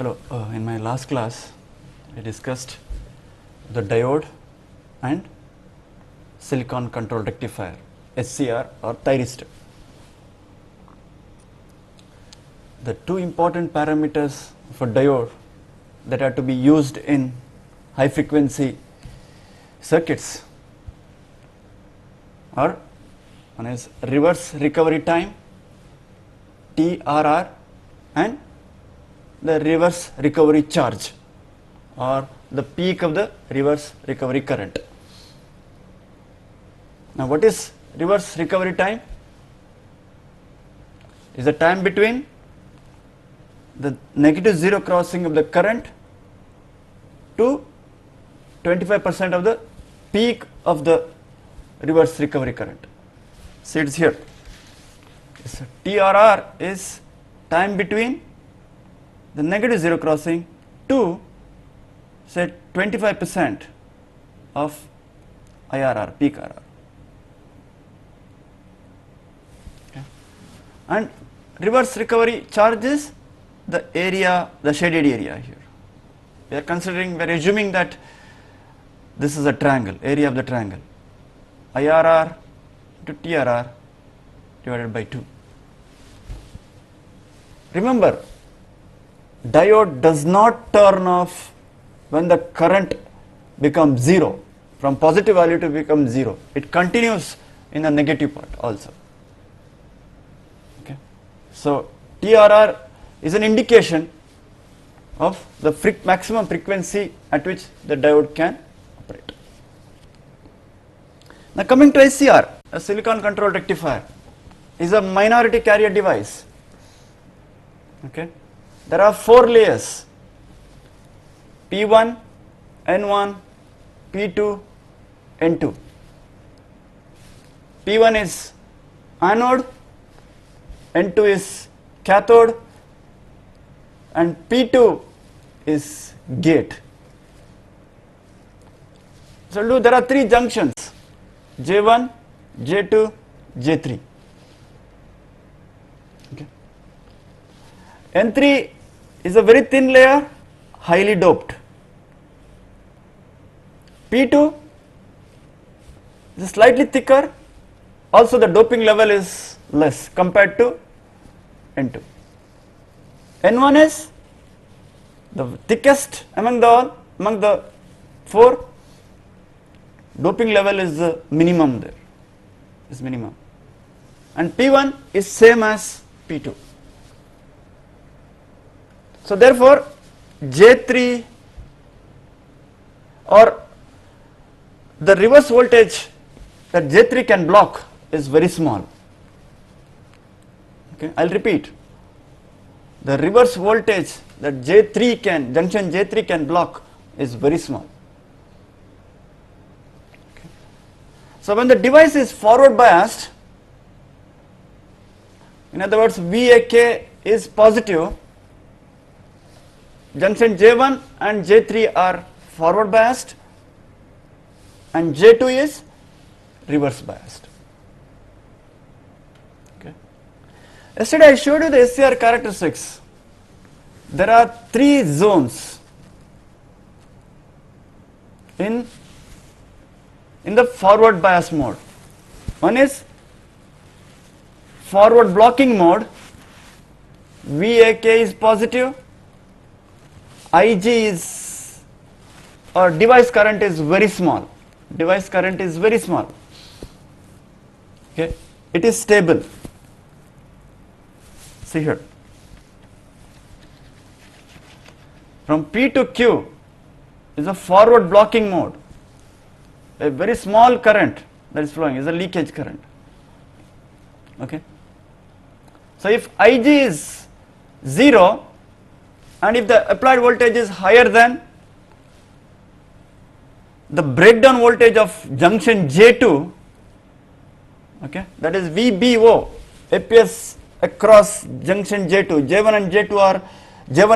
Hello, in my last class I discussed the diode and silicon control rectifier SCR or thyristor. The two important parameters for diode that are to be used in high frequency circuits are, one is reverse recovery time TRR and the reverse recovery charge or the peak of the reverse recovery current. Now what is reverse recovery time? Is the time between the negative zero crossing of the current to 25% of the peak of the reverse recovery current. See, it's here. So TRR is time between the negative zero crossing to say 25% of IRR, peak IRR. Okay. And reverse recovery charge is the area, the shaded area here. We are assuming that this is a triangle, area of the triangle. IRR to TRR divided by 2. Remember, diode does not turn off when the current becomes 0, from positive value to become 0. It continues in the negative part also. Okay. So TRR is an indication of the maximum frequency at which the diode can operate. Now coming to SCR, a silicon control rectifier, is a minority carrier device. Okay. There are 4 layers: P1, N1, P2, N2. P1 is anode, N2 is cathode, and P2 is gate. So there are 3 junctions: J1, J2, J3. Okay. N3 is a very thin layer, highly doped. P2 is slightly thicker, also the doping level is less compared to N2. N1 is the thickest among the 4. Doping level is the minimum there, is minimum. And P1 is same as P2. So therefore J3 or the reverse voltage that J3 can block is very small. Okay, I'll repeat. The reverse voltage that junction J3 can block is very small. Okay. So when the device is forward biased, in other words VAK is positive, junction J1 and J3 are forward biased and J2 is reverse biased. Okay. Yesterday I showed you the SCR characteristics. There are 3 zones in the forward bias mode. One is forward blocking mode, VAK is positive, IG is, or device current is very small. Device current is very small. Okay, it is stable. See here. From P to Q is a forward blocking mode. A very small current that is flowing is a leakage current. Okay. So if IG is 0 and if the applied voltage is higher than the breakdown voltage of junction J2, okay, that is VBO, appears across junction J2. J1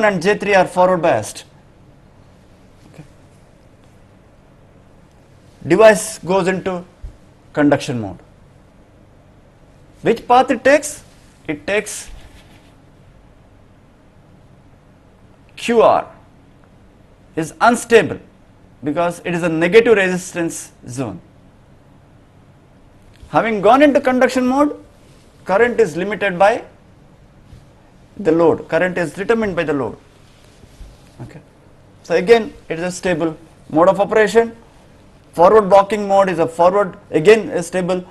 and J3 are forward biased. Okay. Device goes into conduction mode. Which path it takes? It takes QR is unstable because it is a negative resistance zone. Having gone into conduction mode, current is limited by the load. Current is determined by the load. Okay. So again, it is a stable mode of operation. Forward blocking mode is a forward, again a stable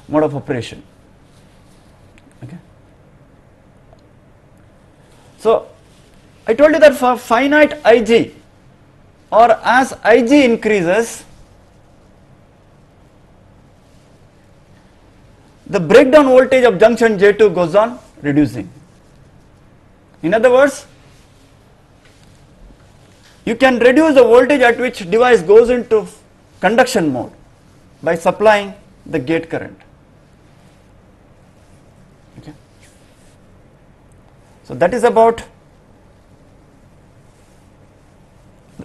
mode of operation. Okay. So I told you that for finite Ig, or as Ig increases, the breakdown voltage of junction J2 goes on reducing. In other words, you can reduce the voltage at which device goes into conduction mode by supplying the gate current. Okay. So that is about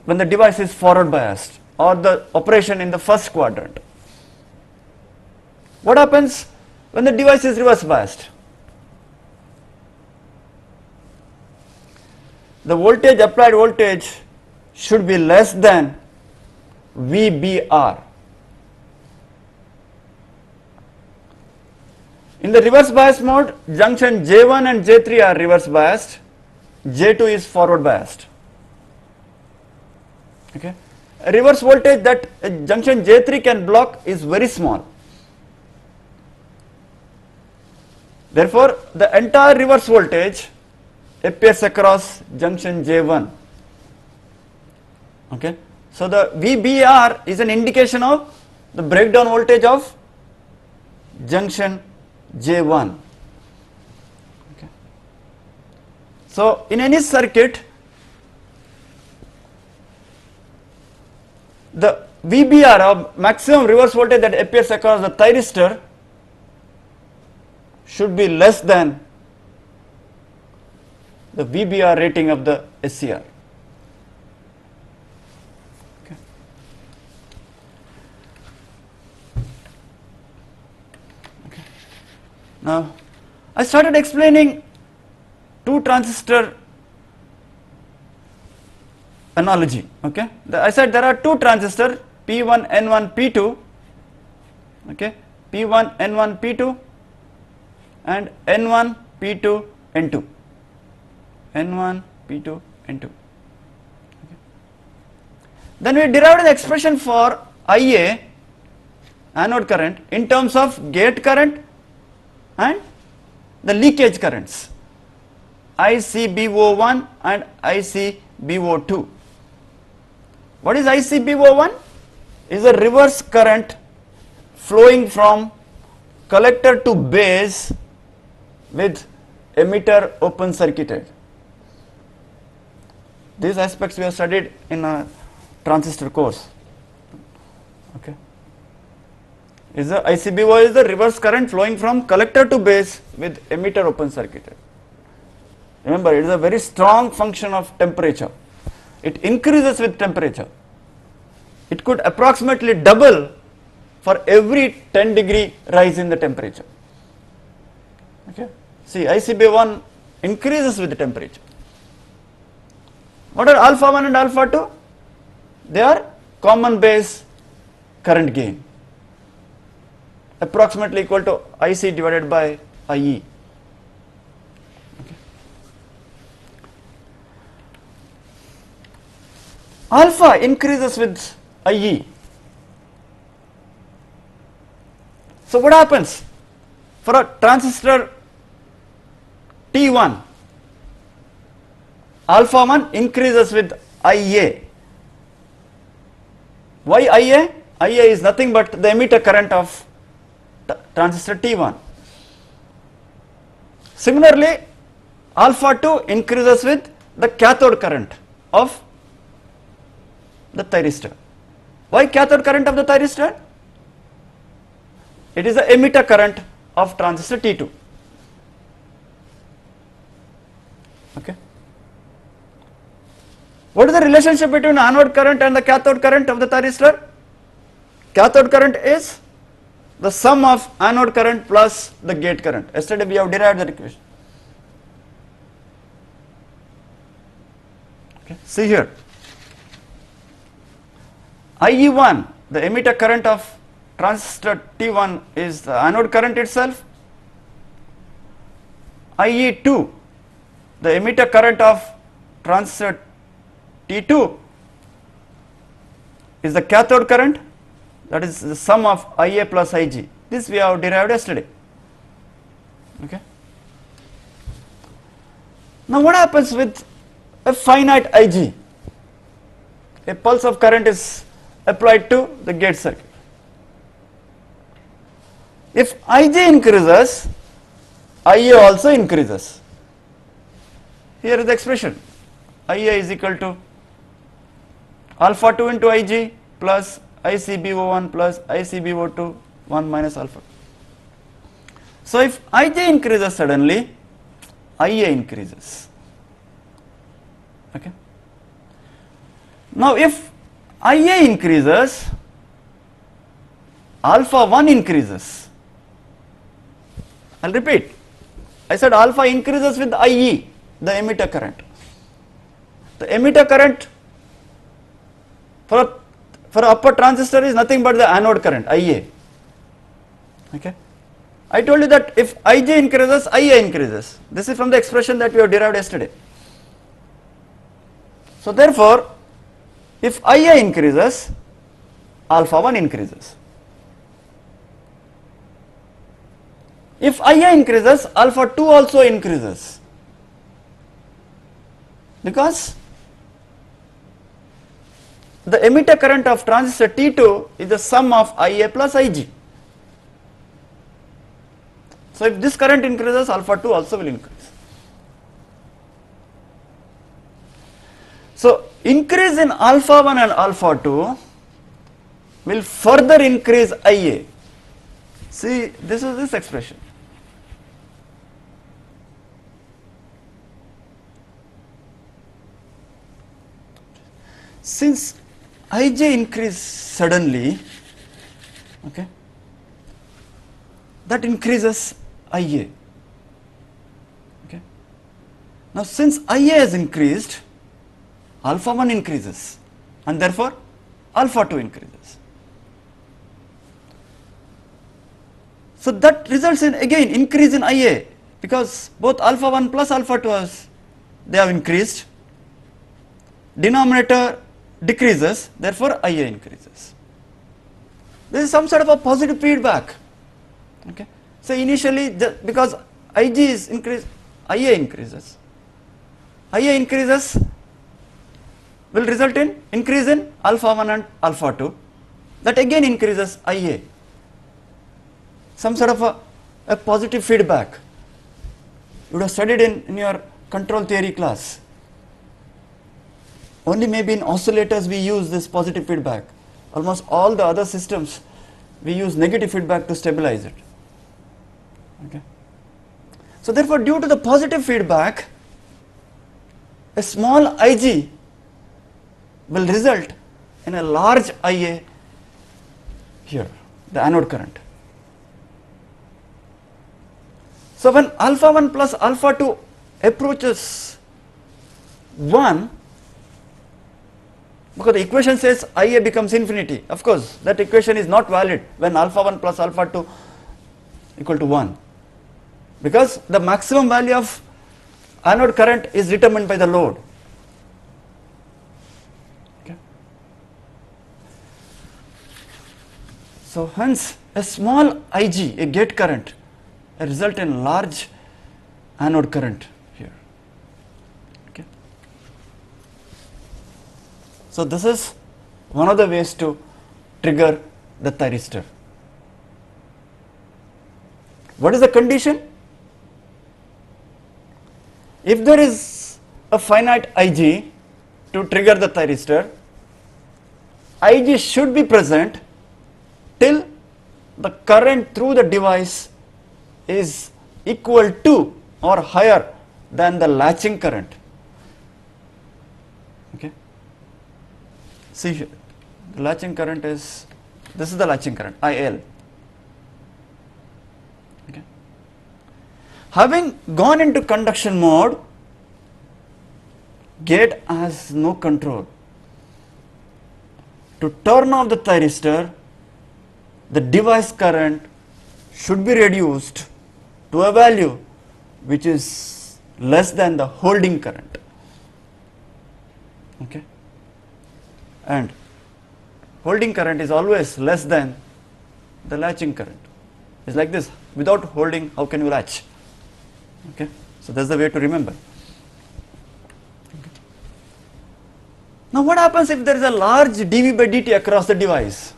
when the device is forward biased or the operation in the first quadrant. What happens when the device is reverse biased? The voltage, applied voltage, should be less than VBR. In the reverse bias mode, junction J1 and J3 are reverse biased, J2 is forward biased. Okay. A reverse voltage that junction J3 can block is very small. Therefore, the entire reverse voltage appears across junction J1. Okay. So the VBR is an indication of the breakdown voltage of junction J1. Okay. So in any circuit, the VBR, or maximum reverse voltage that appears across the thyristor, should be less than the VBR rating of the SCR. Okay. Okay. Now, I started explaining two transistor analogy. Okay. I said there are two transistors, P1, N1, P2. Okay. P1, N1, P2, and N1, P2, N2. N1, P2, N2. Okay. Then we derived the expression for IA, anode current, in terms of gate current and the leakage currents, ICBO1 and ICBO2. What is ICBO1? Is a reverse current flowing from collector to base with emitter open circuited. These aspects we have studied in a transistor course. Okay. Is the ICBO is the reverse current flowing from collector to base with emitter open circuited. Remember, it is a very strong function of temperature. It increases with temperature. It could approximately double for every 10-degree rise in the temperature. Okay. See, ICBO1 increases with the temperature. What are alpha 1 and alpha 2? They are common base current gain, approximately equal to IC divided by IE. Okay. Alpha increases with IE. So what happens for a transistor T1? Alpha 1 increases with IA. Why IA? IA is nothing but the emitter current of transistor T1. Similarly, alpha 2 increases with the cathode current of the thyristor. Why cathode current of the thyristor? It is the emitter current of transistor T2. Okay. What is the relationship between anode current and the cathode current of the thyristor? Cathode current is the sum of anode current plus the gate current. Yesterday we have derived that equation. See here, IE1, the emitter current of transistor T1 is the anode current itself. IE2, the emitter current of transistor T2 is the cathode current, that is the sum of IA plus IG. This we have derived yesterday. Okay. Now what happens with a finite IG? A pulse of current is applied to the gate circuit. If Ij increases, Ia also increases. Here is the expression, Ia is equal to alpha 2 into Ig plus ICBO1 plus ICBO2 1 minus alpha. So if Ij increases suddenly, Ia increases. Okay. Now if Ia increases, alpha 1 increases. I will repeat, I said alpha increases with IE, the emitter current. The emitter current for upper transistor is nothing but the anode current, IA. Okay. I told you that if Ij increases, Ia increases. This is from the expression that we have derived yesterday. So therefore, if Ia increases, alpha 1 increases. If Ia increases, alpha 2 also increases, because the emitter current of transistor T2 is the sum of Ia plus Ig. So if this current increases, alpha 2 also will increase. So increase in alpha 1 and alpha 2 will further increase Ia. See, this is this expression. Since Ij increase suddenly, okay, that increases Ia. Okay. Now since Ia has increased, alpha 1 increases and therefore alpha 2 increases. So that results in again increase in Ia, because both alpha 1 plus alpha 2 they have increased. Denominator decreases, therefore Ia increases. This is some sort of a positive feedback. Okay. So initially, because Ig is increased, Ia increases. Ia increases will result in increase in alpha 1 and alpha 2. That again increases Ia. Some sort of a positive feedback. You would have studied in your control theory class. Only maybe in oscillators we use this positive feedback. Almost all the other systems we use negative feedback to stabilize it. Okay. So therefore, due to the positive feedback, a small Ig will result in a large Ia here, the anode current. So when alpha 1 plus alpha 2 approaches 1, because the equation says Ia becomes infinity, of course that equation is not valid when alpha 1 plus alpha 2 equal to 1, because the maximum value of anode current is determined by the load. Okay. So hence a small Ig, a gate current, result in large anode current here. Okay. So this is one of the ways to trigger the thyristor. What is the condition? If there is a finite Ig to trigger the thyristor, Ig should be present till the current through the device is equal to or higher than the latching current. Okay. See here, the latching current is, this is the latching current, IL. Okay. Having gone into conduction mode, gate has no control. To turn off the thyristor, the device current should be reduced to a value which is less than the holding current. Okay. And holding current is always less than the latching current. It's like this. Without holding, how can you latch? Okay. So that's the way to remember. Okay. Now what happens if there is a large dV by dt across the device?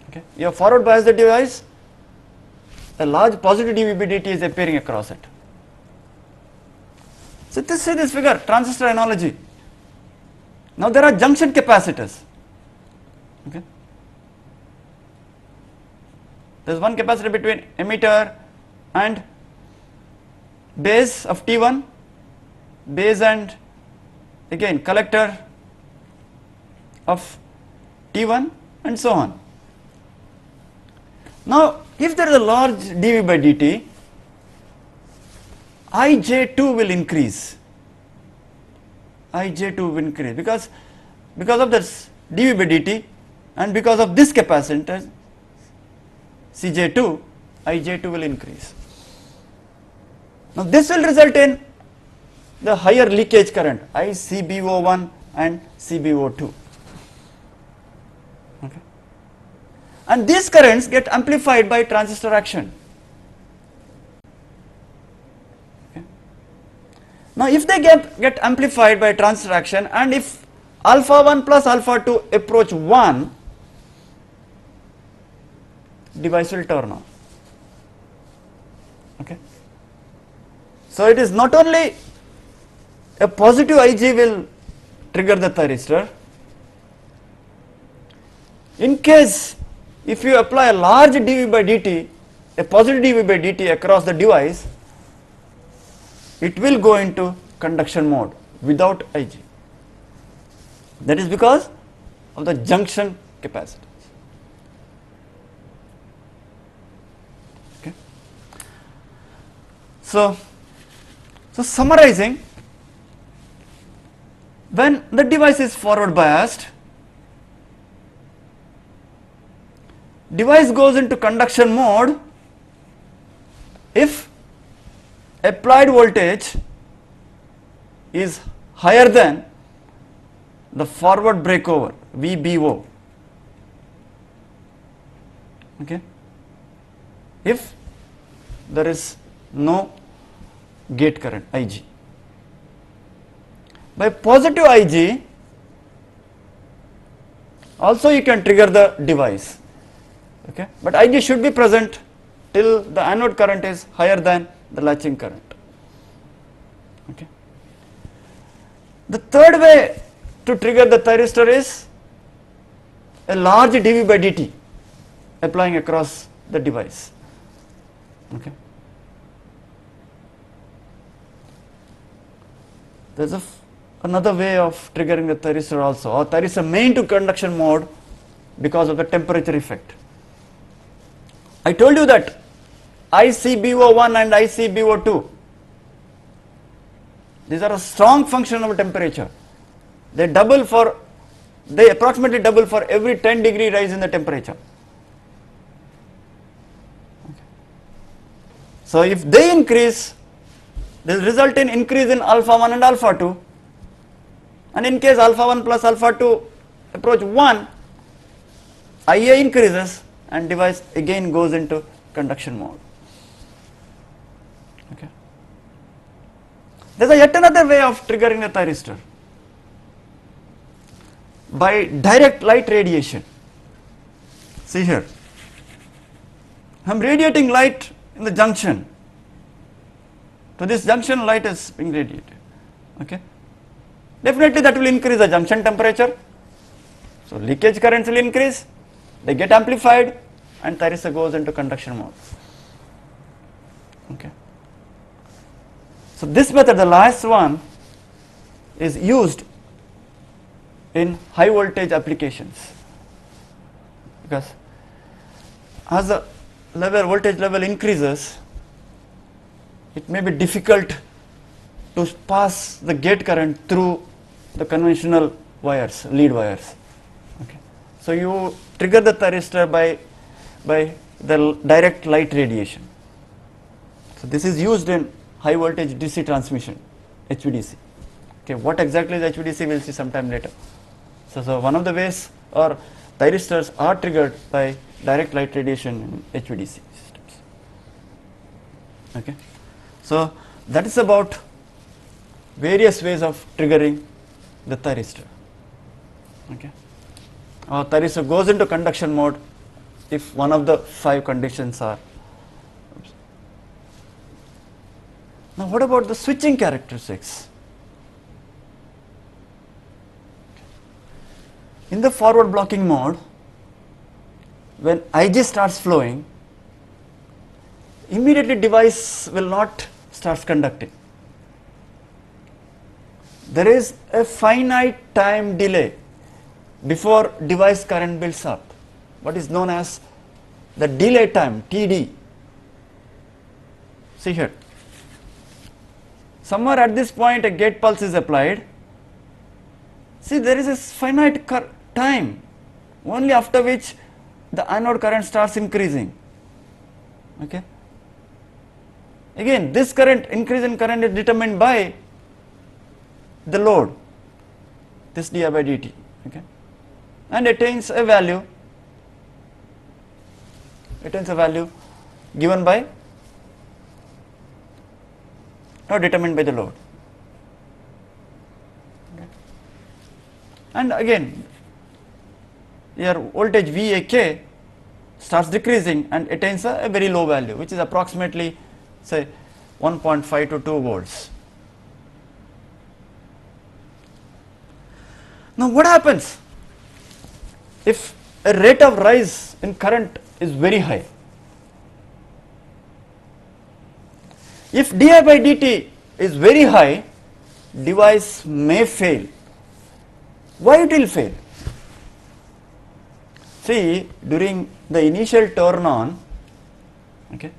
Okay. You have forward biased the device, a large positive dV by dt is appearing across it. So see this figure, transistor analogy. Now there are junction capacitors. Okay. There is one capacitor between emitter and base of T1, base and again collector of T1 and so on. Now if there is a large dV by dt, Ij2 will increase. Ij2 will increase because of this dV by dt and because of this capacitor Cj2, Ij2 will increase. Now this will result in the higher leakage current ICBO1 and CBO2. Okay. And these currents get amplified by transistor action. Okay. Now if they get amplified by transistor action, and if alpha 1 plus alpha 2 approach 1, device will turn on. Okay. So it is not only a positive Ig will trigger the thyristor. In case if you apply a large dV by dt, a positive dV by dt across the device, it will go into conduction mode without Ig. That is because of the junction capacitance. Okay. So summarizing, when the device is forward biased, device goes into conduction mode if applied voltage is higher than the forward breakover VBO. Okay. If there is no gate current Ig. By positive Ig, also you can trigger the device. Okay. But Ig should be present till the anode current is higher than the latching current. Okay. The third way to trigger the thyristor is a large dV by dt applying across the device. Okay. There is another way of triggering the thyristor also, or thyristor main to conduction mode because of the temperature effect. I told you that ICBO1 and ICBO2, these are a strong function of temperature. They approximately double for every 10 degree rise in the temperature. Okay. So if they increase, they will result in increase in alpha 1 and alpha 2, and in case alpha 1 plus alpha 2 approach 1, Ia increases and device again goes into conduction mode. Okay. There is yet another way of triggering the thyristor, by direct light radiation. See here, I am radiating light in the junction. To this junction, light is being radiated. Okay. Definitely that will increase the junction temperature. So leakage currents will increase, they get amplified, and thyristor goes into conduction mode. Okay. So this method, the last one, is used in high voltage applications, because as the voltage level increases, it may be difficult to pass the gate current through the conventional wires, lead wires. Okay. So you trigger the thyristor by the direct light radiation. So this is used in high voltage DC transmission, HVDC. Okay, what exactly is HVDC we'll see sometime later. So one of the ways or thyristors are triggered by direct light radiation in HVDC systems. Okay, so that is about various ways of triggering the thyristor. Okay, thyristor goes into conduction mode if one of the 5 conditions are. Now what about the switching characteristics? In the forward blocking mode, when Ig starts flowing, immediately device will not start conducting. There is a finite time delay before device current builds up, what is known as the delay time, TD. See here, somewhere at this point a gate pulse is applied. See, there is a finite time only after which the anode current starts increasing. Okay. Again, this current, increase in current is determined by the load, this di by dt, okay, and attains a value given by or determined by the load. Okay. And again, your voltage VAK starts decreasing and attains a very low value, which is approximately say 1.5 to 2 volts. Now what happens if a rate of rise in current is very high? If di by dt is very high, device may fail. Why it will fail? See, during the initial turn on, okay,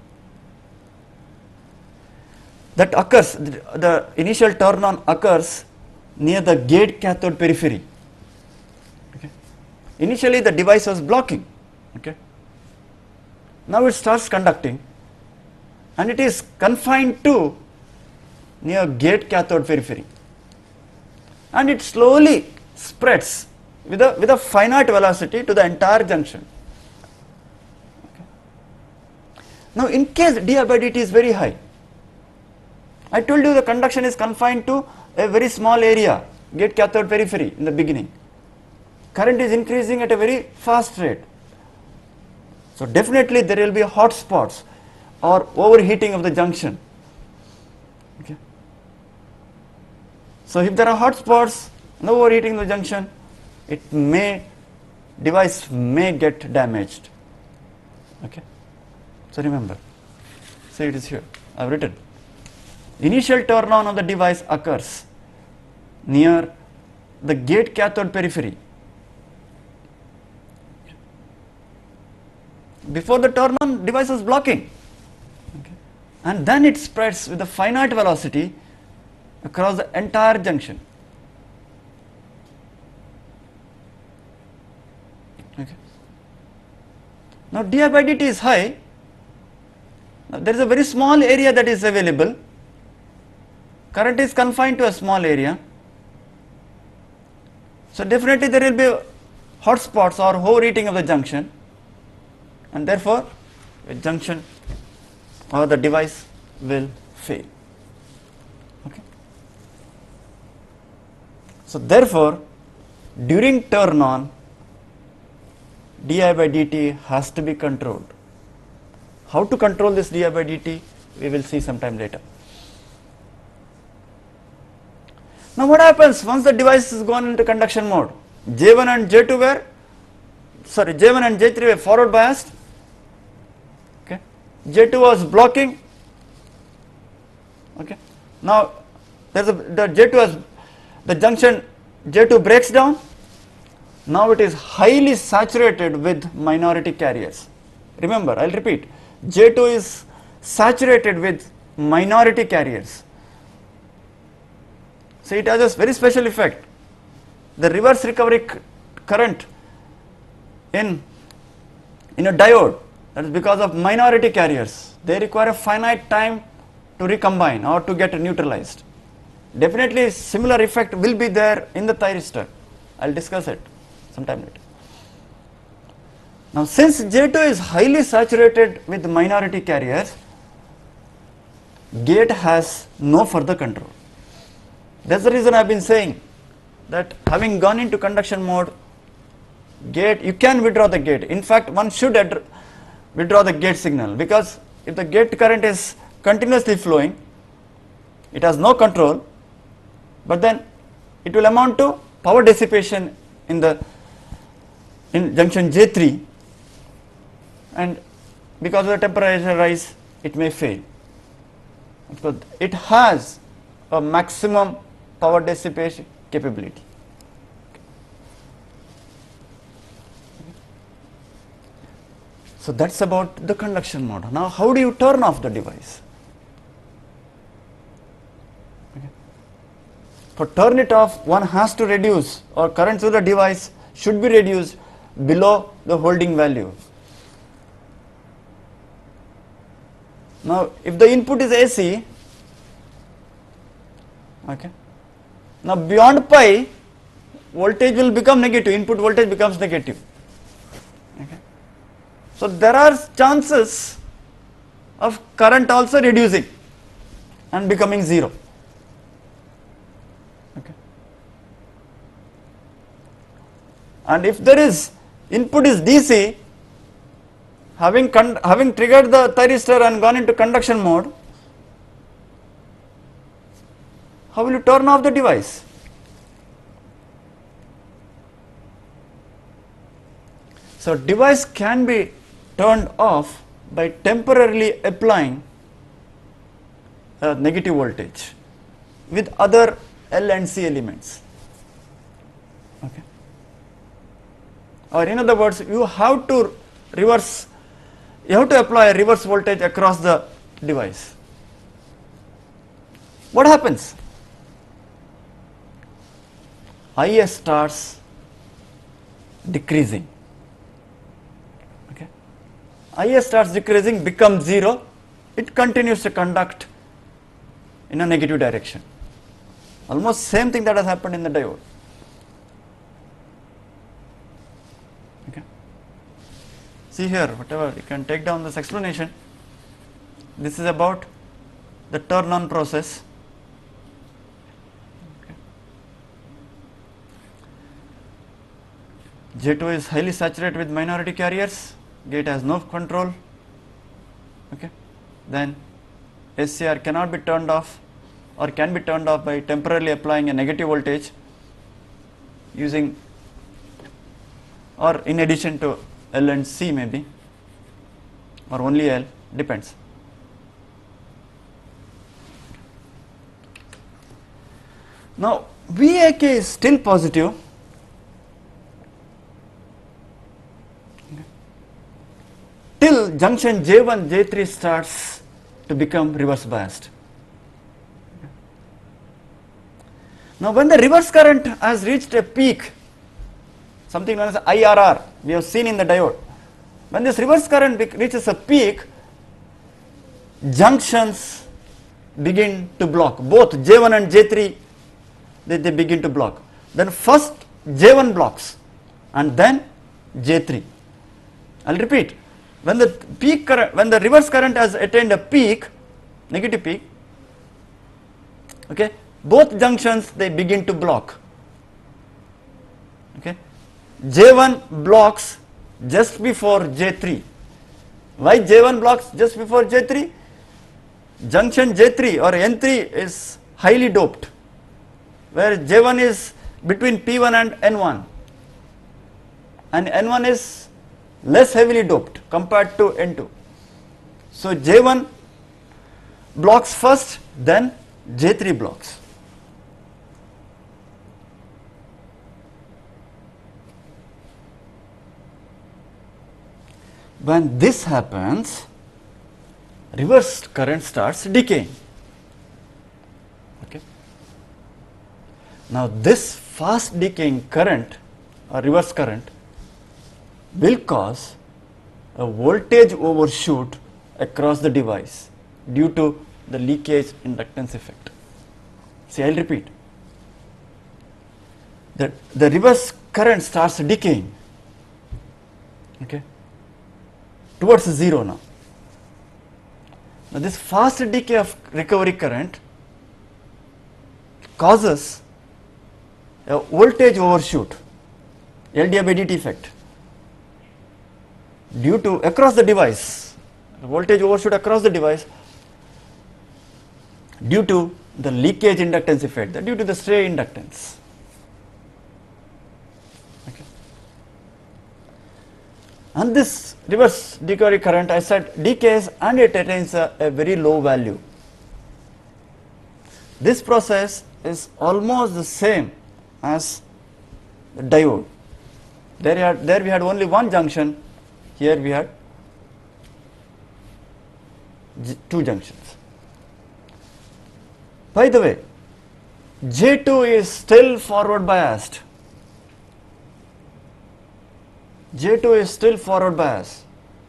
that occurs, the initial turn on occurs near the gate cathode periphery. Okay. Initially the device was blocking. Okay. Now it starts conducting and it is confined to near gate cathode periphery, and it slowly spreads with a finite velocity to the entire junction. Okay. Now in case di by dt is very high, I told you the conduction is confined to a very small area, gate cathode periphery in the beginning. Current is increasing at a very fast rate. So definitely there will be hot spots or overheating of the junction. Okay. So if there are hot spots, no overheating of the junction, device may get damaged. Okay. So remember, so it is here, I have written. Initial turn on of the device occurs near the gate cathode periphery. Before the turn on, device was blocking. Okay. And then it spreads with a finite velocity across the entire junction. Okay. Now di by dt is high. Now there is a very small area that is available. Current is confined to a small area. So definitely there will be hot spots or overheating of the junction, and therefore a junction or the device will fail. Okay. So therefore during turn on, di by dt has to be controlled. How to control this di by dt we will see sometime later. Now what happens once the device is gone into conduction mode? J1 and J1 and J3 were forward biased. Okay. J2 was blocking. Okay. Now there's the J2 has the junction, J2 breaks down. Now it is highly saturated with minority carriers. Remember, I'll repeat, J2 is saturated with minority carriers. So it has a very special effect. The reverse recovery current in a diode, that is because of minority carriers, they require a finite time to recombine or to get neutralized. Definitely similar effect will be there in the thyristor. I will discuss it sometime later. Now since J2 is highly saturated with minority carriers, gate has no further control. That's the reason I have been saying that having gone into conduction mode, gate, you can withdraw the gate. In fact, one should withdraw the gate signal, because if the gate current is continuously flowing, it has no control, but then it will amount to power dissipation in junction J3, and because of the temperature rise, it may fail. Because it has a maximum power dissipation capability. So that's about the conduction mode. Now how do you turn off the device? For turn it off, one has to reduce, or current through the device should be reduced below the holding value. Now if the input is AC, okay, now beyond pi, voltage will become negative, input voltage becomes negative. Okay. So there are chances of current also reducing and becoming 0. Okay. And if there is input is DC, having triggered the thyristor and gone into conduction mode, how will you turn off the device? So device can be turned off by temporarily applying a negative voltage with other L and C elements. Okay. Or in other words, you have to apply a reverse voltage across the device. What happens? IS starts decreasing. Okay. IS starts decreasing, becomes 0, it continues to conduct in a negative direction. Almost same thing that has happened in the diode. Okay. See here, whatever, you can take down this explanation. This is about the turn on process. J2 is highly saturated with minority carriers, gate has no control. Okay. Then SCR cannot be turned off, or can be turned off by temporarily applying a negative voltage using, or in addition to L and C maybe, or only L, depends. Now VAK is still positive till junction J1, J3 starts to become reverse biased. Now when the reverse current has reached a peak, something known as IRR, we have seen in the diode. When this reverse current reaches a peak, junctions begin to block, both J1 and J3, they begin to block. Then first J1 blocks and then J3. I will repeat. When the peak current, when the reverse current has attained a peak, negative peak, okay, both junctions they begin to block. Okay, J1 blocks just before J3. Why J1 blocks just before J3? Junction J3 or N3 is highly doped, where J1 is between P1 and N1, and N1 is less heavily doped compared to N2. So J1 blocks first, then J3 blocks. When this happens, reverse current starts decaying. Okay. Now this fast decaying current or reverse current will cause a voltage overshoot across the device due to the leakage inductance effect. See, I will repeat. The reverse current starts decaying, okay, towards 0 now. Now this fast decay of recovery current causes a voltage overshoot, LDI by dt effect, due to across the device, the voltage overshoot across the device due to the leakage inductance effect, due to the stray inductance. Okay. And this reverse recovery current, I said, decays and it attains a very low value. This process is almost the same as the diode. There we had only one junction, here we had two junctions. By the way, J2 is still forward biased. J2 is still forward biased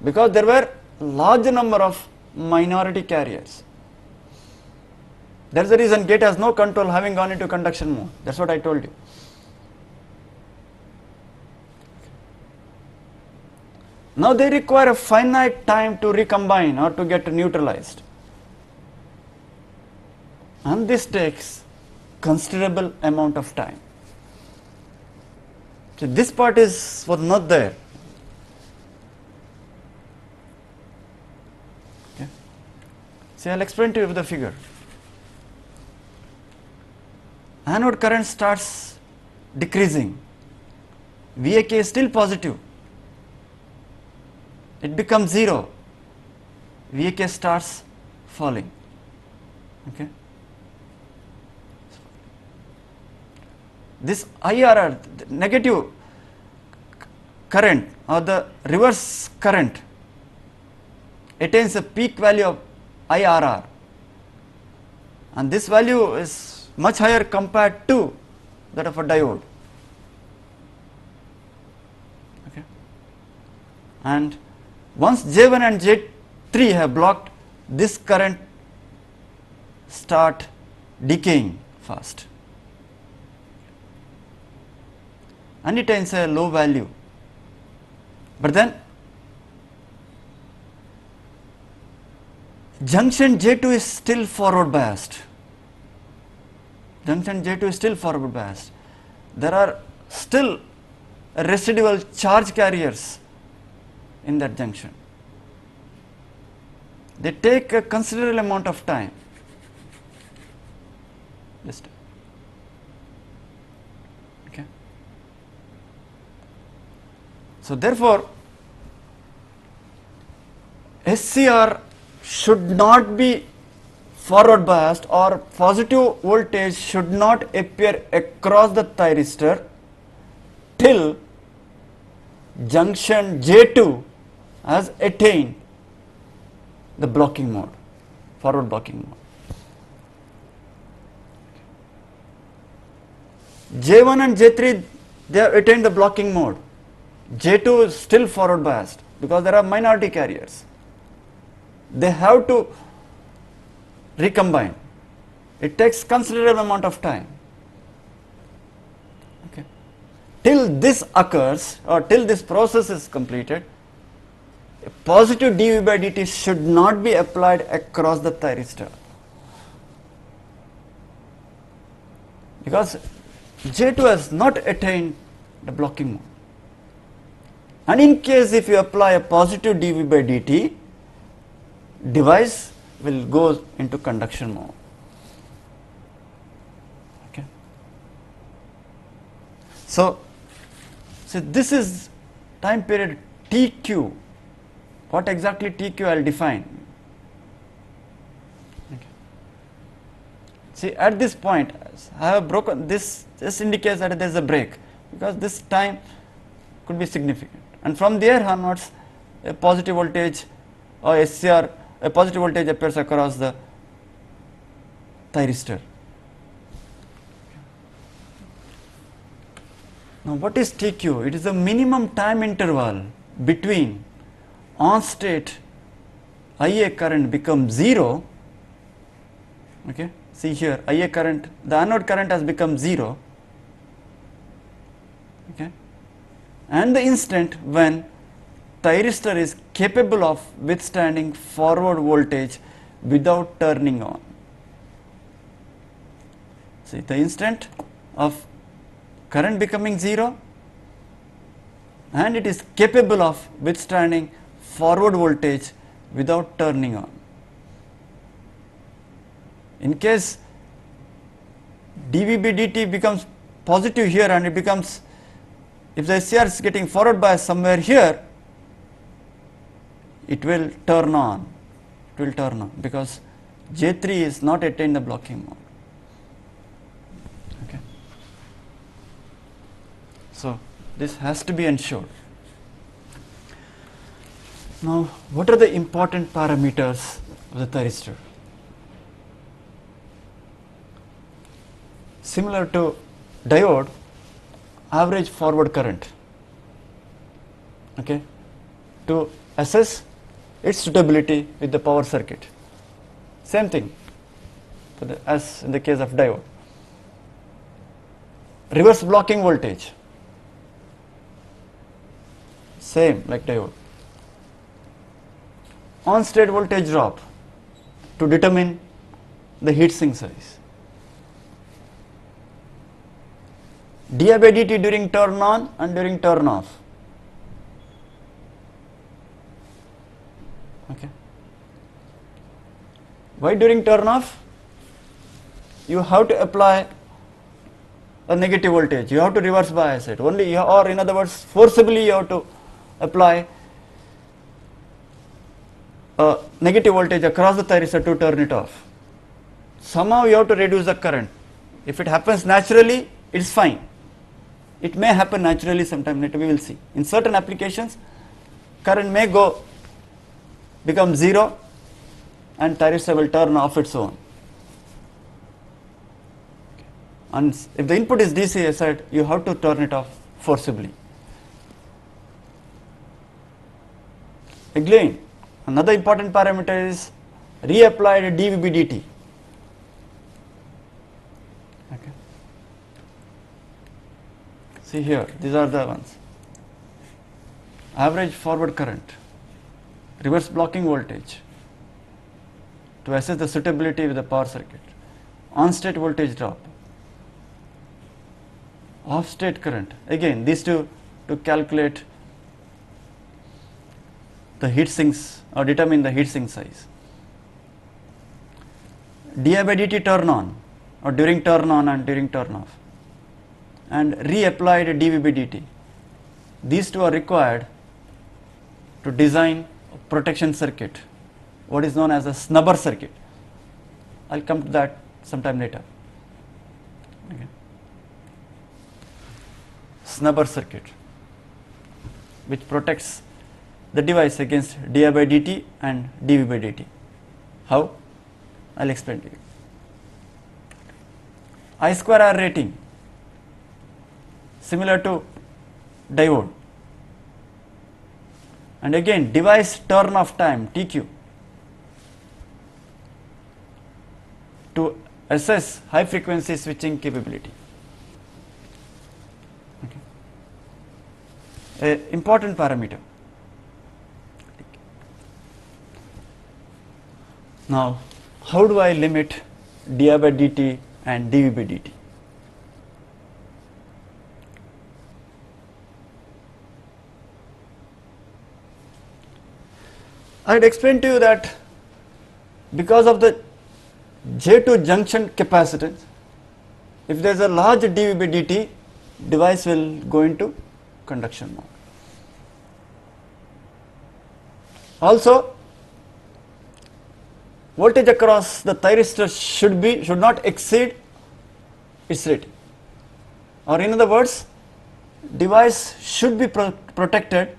because there were large number of minority carriers. That is the reason gate has no control, having gone into conduction mode. That is what I told you. Now they require a finite time to recombine or to get neutralized, and this takes considerable amount of time. So this part was not there. Okay. See, I will explain to you with the figure. Anode current starts decreasing, VAK is still positive, it becomes 0, VAK starts falling. Okay. This IRR, the negative current or the reverse current, attains a peak value of IRR, and this value is much higher compared to that of a diode. Okay. And once J1 and J3 have blocked, this current start decaying fast, and it attains a low value. But then junction J2 is still forward biased. Junction J2 is still forward biased. There are still residual charge carriers in that junction. They take a considerable amount of time. Okay. So therefore, SCR should not be forward biased, or positive voltage should not appear across the thyristor till junction J2 has attained the blocking mode, forward blocking mode. J1 and J3, they have attained the blocking mode. J2 is still forward biased because there are minority carriers. They have to recombine. It takes considerable amount of time. Okay. Till this occurs, or till this process is completed, a positive dV by dt should not be applied across the thyristor, because J2 has not attained the blocking mode. And in case if you apply a positive dV by dt, device will go into conduction mode. Okay. So this is time period TQ. What exactly TQ I will define. Okay. See, at this point I have broken this. This indicates that there is a break, because this time could be significant, and from there onwards a positive voltage or SCR, a positive voltage appears across the thyristor. Now what is TQ? It is the minimum time interval between on state IA current becomes 0, okay. See here, IA current, the anode current has become 0, okay, and the instant when thyristor is capable of withstanding forward voltage without turning on. See, the instant of current becoming 0 and it is capable of withstanding forward voltage without turning on. In case dV by dt becomes positive here and it becomes, if the SCR is getting forward bias somewhere here, it will turn on, because J3 is not attained the blocking mode. Okay. So this has to be ensured. Now what are the important parameters of the thyristor? Similar to diode, average forward current, okay, to assess its suitability with the power circuit. Same thing as in the case of diode. Reverse blocking voltage, same like diode. On state voltage drop to determine the heat sink size. Di by dt during turn on and during turn off. Okay. Why during turn off? You have to apply a negative voltage. You have to reverse bias it. Only, or in other words, forcibly you have to apply a negative voltage across the thyristor to turn it off. Somehow you have to reduce the current. If it happens naturally, it is fine. It may happen naturally sometime later, we will see. In certain applications, current may become 0 and thyristor will turn off its own. And if the input is DC aside, you have to turn it off forcibly. Again, another important parameter is reapplied dV by dt. Okay. See here, these are the ones. Average forward current, reverse blocking voltage to assess the suitability with the power circuit, on state voltage drop, off state current, again these two to calculate the heat sinks or determine the heat sink size. Di by dt turn on or during turn on and during turn off, and reapplied dV by dt. These two are required to design a protection circuit, what is known as a snubber circuit. I will come to that sometime later. Okay. Snubber circuit, which protects the device against di by dt and dV by dt. How? I will explain to you. I square R rating, similar to diode, and again device turn off time TQ to assess high frequency switching capability. Okay. A important parameter. Now, how do I limit di by dt and dV by dt? I had explained to you that because of the J2 junction capacitance, if there is a large dV by dt, device will go into conduction mode. Also, voltage across the thyristor should not exceed its rating, or in other words, device should be protected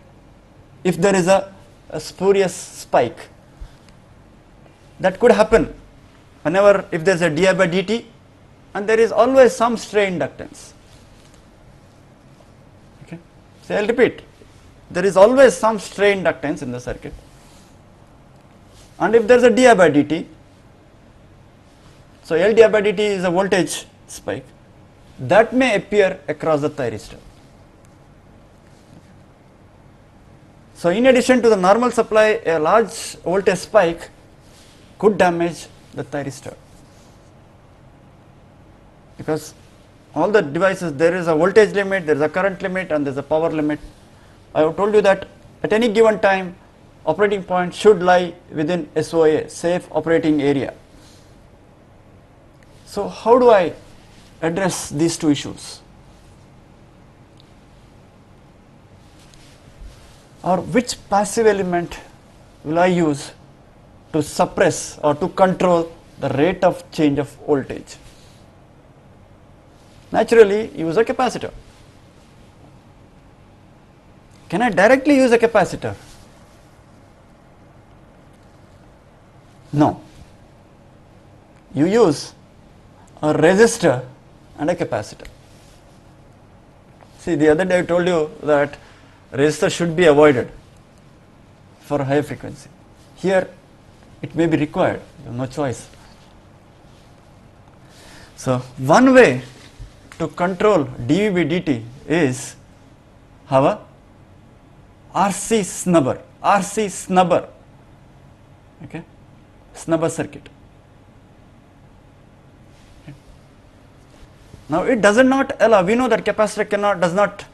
if there is a spurious spike. That could happen whenever if there is a di by dt and there is always some stray inductance. So, I will repeat, there is always some stray inductance in the circuit, and if there is a di by dt, so L di by dt is a voltage spike that may appear across the thyristor. So, in addition to the normal supply, a large voltage spike could damage the thyristor, because all the devices, there is a voltage limit, there is a current limit, and there is a power limit. I have told you that at any given time operating point should lie within SOA, safe operating area. So, how do I address these two issues, or which passive element will I use to suppress or to control the rate of change of voltage? Naturally, use a capacitor. Can I directly use a capacitor? No. You use a resistor and a capacitor. See, the other day I told you that resistor should be avoided for high frequency. Here it may be required, you have no choice. So, one way to control dV by dt is have a RC snubber, okay, snubber circuit. Okay. Now, it does not allow, we know that capacitor does not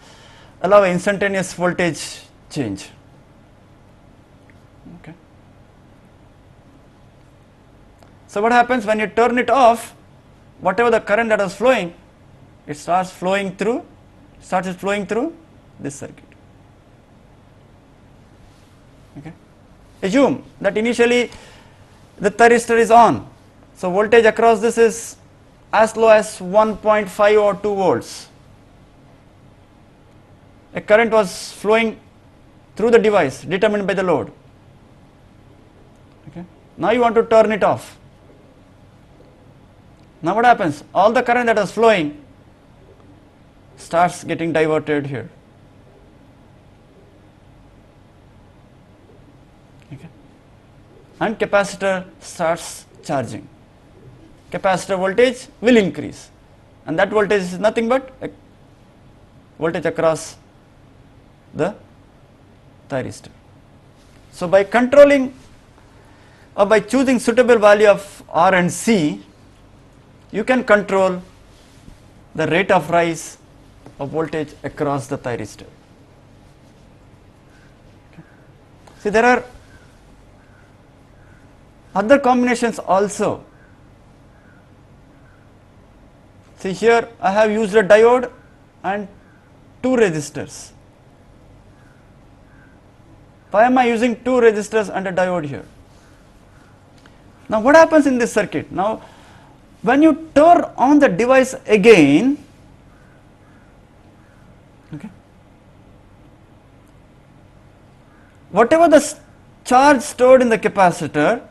allow instantaneous voltage change. Okay. So, what happens when you turn it off? Whatever the current that was flowing, it starts flowing through this circuit. Okay. Assume that initially the thyristor is on, so voltage across this is as low as 1.5 or 2 volts. A current was flowing through the device determined by the load. Okay. Now you want to turn it off. Now what happens? All the current that was flowing starts getting diverted here. Okay. And capacitor starts charging. Capacitor voltage will increase, and that voltage is nothing but voltage across the thyristor. So, by controlling or by choosing suitable value of R and C, you can control the rate of rise of voltage across the thyristor. Okay. See, there are other combinations also. See, here I have used a diode and 2 resistors. Why am I using 2 resistors and a diode here? Now, what happens in this circuit? Now, when you turn on the device again, okay, whatever the charge stored in the capacitor,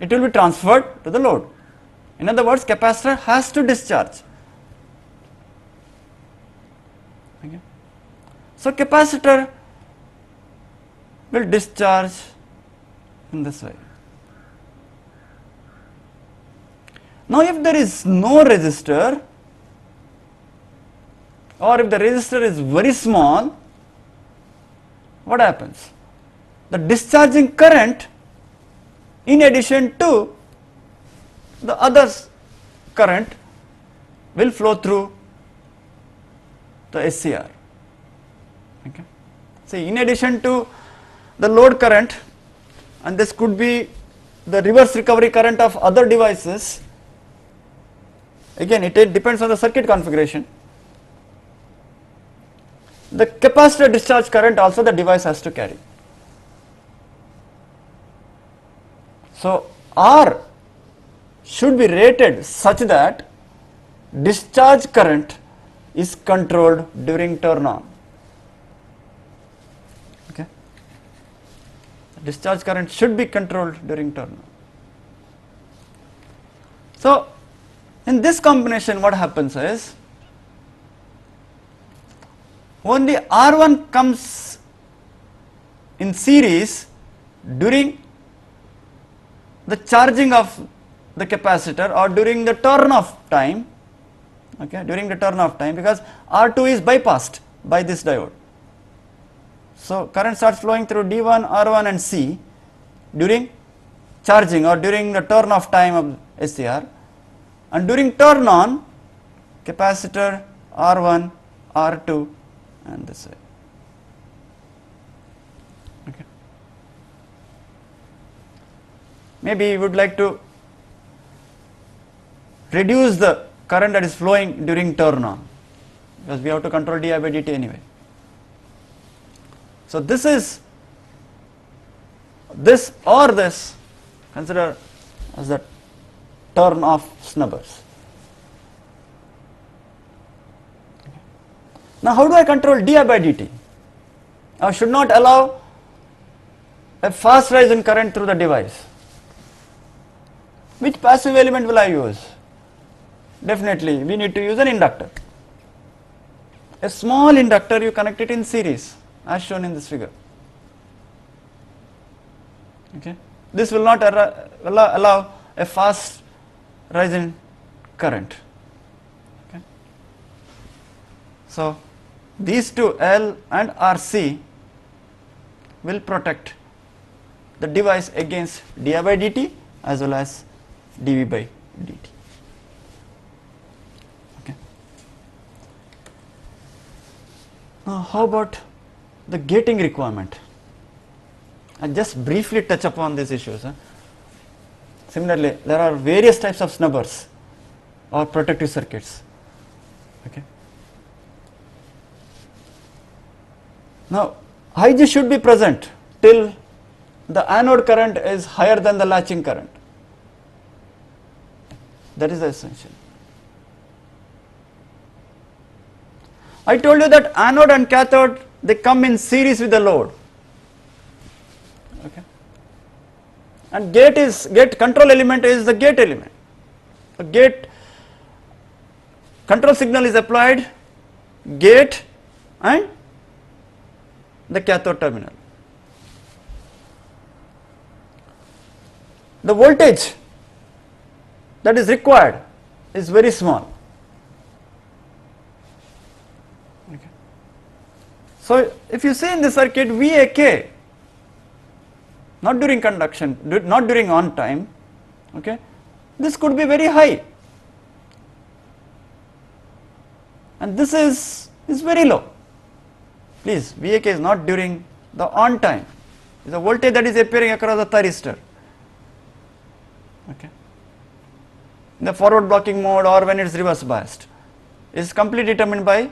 it will be transferred to the load. In other words, capacitor has to discharge. Okay. So, capacitor will discharge in this way. Now, if there is no resistor, or if the resistor is very small, what happens? The discharging current, in addition to the other current, will flow through the SCR. Okay. See, in addition to the load current, and this could be the reverse recovery current of other devices, again it depends on the circuit configuration. The capacitor discharge current also the device has to carry. So, R should be rated such that discharge current is controlled during turn on. Okay. Discharge current should be controlled during turn on. So, in this combination what happens is, only R1 comes in series during the charging of the capacitor or during the turn off time, okay, during the turn off time, because R2 is bypassed by this diode. So current starts flowing through D1, R1 and C during charging or during the turn off time of SCR, and during turn on capacitor R1, R2 and this way. Okay. Maybe you would like to reduce the current that is flowing during turn on, because we have to control di by dt anyway. So this is this or this, consider as the turn off snubbers. Now how do I control di by dt? I should not allow a fast rise in current through the device. Which passive element will I use? Definitely we need to use an inductor. A small inductor, you connect it in series as shown in this figure. Okay. This will not allow a fast rise in current. Okay. So these two L and RC will protect the device against di by dt as well as dV by dt. Okay. Now how about the gating requirement? I just briefly touch upon these issues. Similarly, there are various types of snubbers or protective circuits. Okay. Now Ig should be present till the anode current is higher than the latching current. That is the essential. I told you that anode and cathode, they come in series with the load. Okay. And gate control element is the gate element. The gate control signal is applied, gate and the cathode terminal. The voltage that is required is very small. Okay. So if you see in the circuit VAK, not during conduction, not during on time, okay, this could be very high, and this is very low. Please, VAK is not during the on time, it is a voltage that is appearing across the thyristor. Okay. In the forward blocking mode or when it is reverse biased, it is completely determined by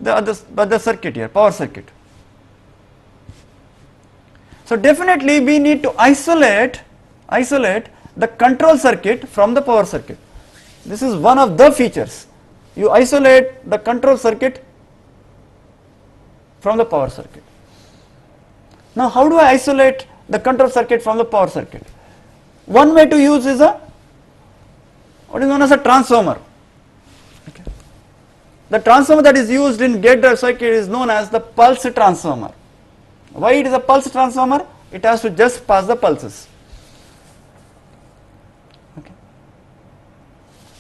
the circuit here, power circuit. So definitely we need to isolate the control circuit from the power circuit. This is one of the features. You isolate the control circuit from the power circuit. Now how do I isolate the control circuit from the power circuit? One way to use is what is known as a transformer. Okay. The transformer that is used in gate drive circuit is known as the pulse transformer. Why it is a pulse transformer? It has to just pass the pulses. Okay.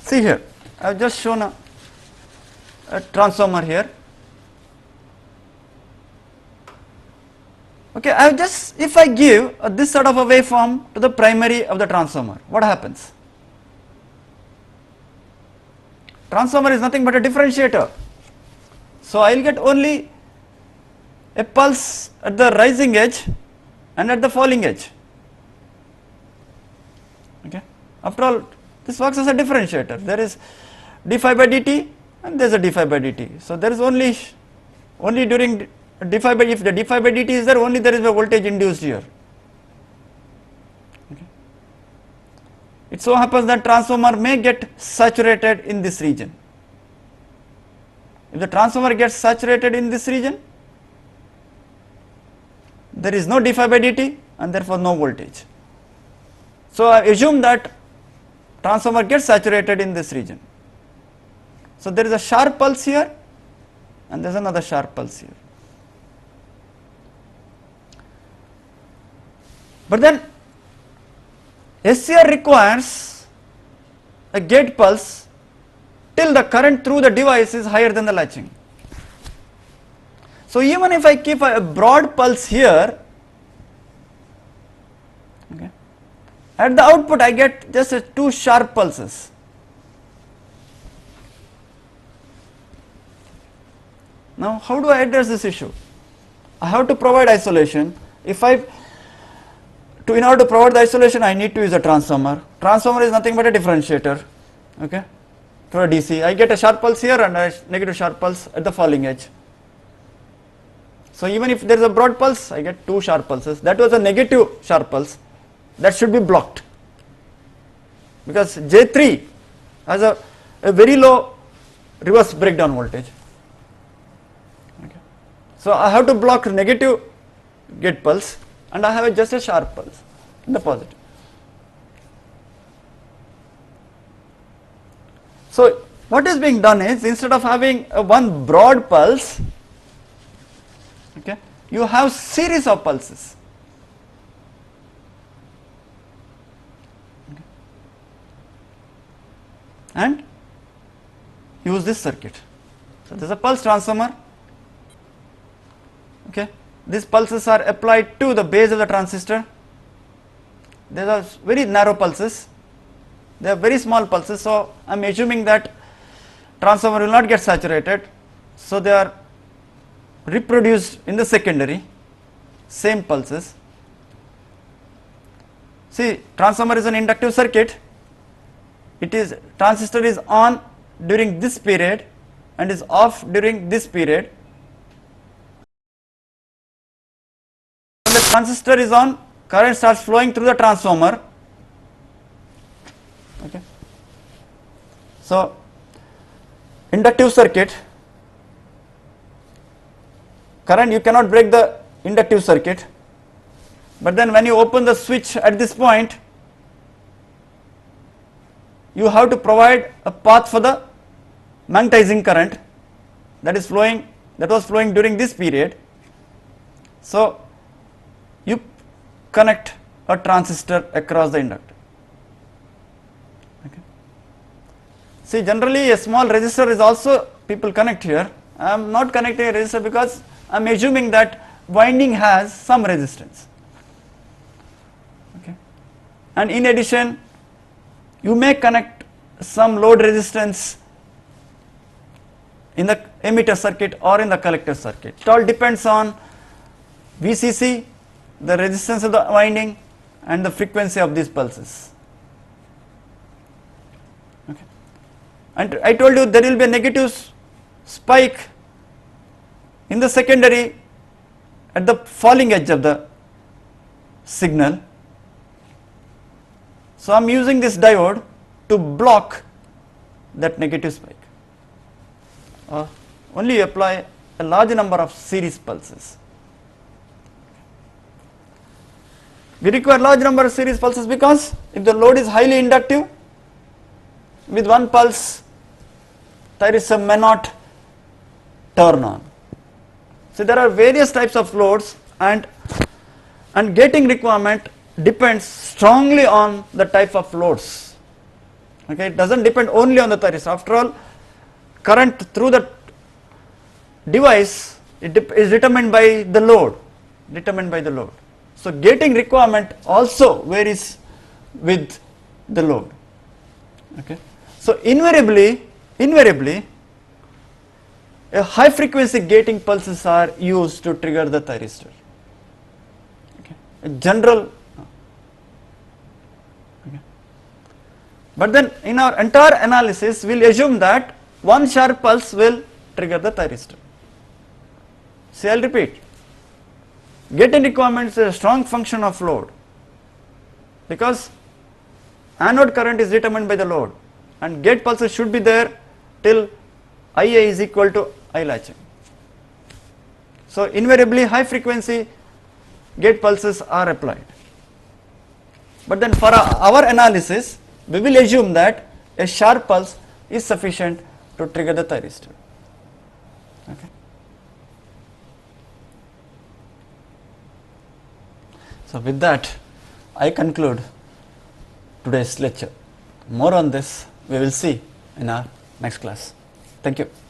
See here, I have just shown a transformer here. Okay, I have just, if I give this sort of a waveform to the primary of the transformer, what happens? Transformer is nothing but a differentiator. So I will get only a pulse at the rising edge and at the falling edge. Okay. After all, this works as a differentiator. There is d phi by dt and there is a d phi by dt. So there is only during d phi by, if the d phi by dt is there, only there is a voltage induced here. Okay. It so happens that transformer may get saturated in this region. If the transformer gets saturated in this region, there is no d phi by dt and therefore no voltage. So I assume that transformer gets saturated in this region. So there is a sharp pulse here and there is another sharp pulse here. But then SCR requires a gate pulse till the current through the device is higher than the latching. So even if I keep a broad pulse here, okay, at the output I get just two sharp pulses. Now how do I address this issue? I have to provide isolation. In order to provide the isolation, I need to use a transformer. Transformer is nothing but a differentiator, okay, for a DC. I get a sharp pulse here and a negative sharp pulse at the falling edge. So even if there is a broad pulse, I get two sharp pulses. That was a negative sharp pulse. That should be blocked, because J3 has a very low reverse breakdown voltage. Okay. So I have to block negative gate pulse, and I have just a sharp pulse in the positive. So what is being done is, instead of having one broad pulse, okay, you have series of pulses. Okay. And use this circuit. So there is a pulse transformer. Okay. These pulses are applied to the base of the transistor. They are very narrow pulses. They are very small pulses. So I am assuming that transformer will not get saturated. So they are reproduced in the secondary, same pulses. See, transformer is an inductive circuit. Transistor is on during this period and is off during this period. When the transistor is on, current starts flowing through the transformer. Okay. So inductive circuit, current, you cannot break the inductive circuit, but then when you open the switch at this point, you have to provide a path for the magnetizing current that was flowing during this period. So you connect a transistor across the inductor. Okay. See, generally a small resistor is also people connect here. I am not connecting a resistor because I am assuming that winding has some resistance. Okay. And in addition, you may connect some load resistance in the emitter circuit or in the collector circuit. It all depends on VCC, the resistance of the winding, and the frequency of these pulses. Okay. And I told you there will be a negative spike in the secondary at the falling edge of the signal. So I am using this diode to block that negative spike. Only apply a large number of series pulses. We require large number of series pulses because if the load is highly inductive, with one pulse thyristor may not turn on. So there are various types of loads, and gating requirement depends strongly on the type of loads. Okay, it does not depend only on the thyristor. After all, current through the device is determined by the load. So gating requirement also varies with the load. Okay. So invariably a high frequency gating pulses are used to trigger the thyristor. Okay. A general. Okay. But then in our entire analysis we will assume that one sharp pulse will trigger the thyristor. See, I will repeat. Gating requirement is a strong function of load, because anode current is determined by the load, and gate pulses should be there till IA is equal to I latching. So invariably high frequency gate pulses are applied. But then for our analysis, we will assume that a sharp pulse is sufficient to trigger the thyristor. Okay. So, with that I conclude today's lecture. More on this we will see in our next class. Thank you.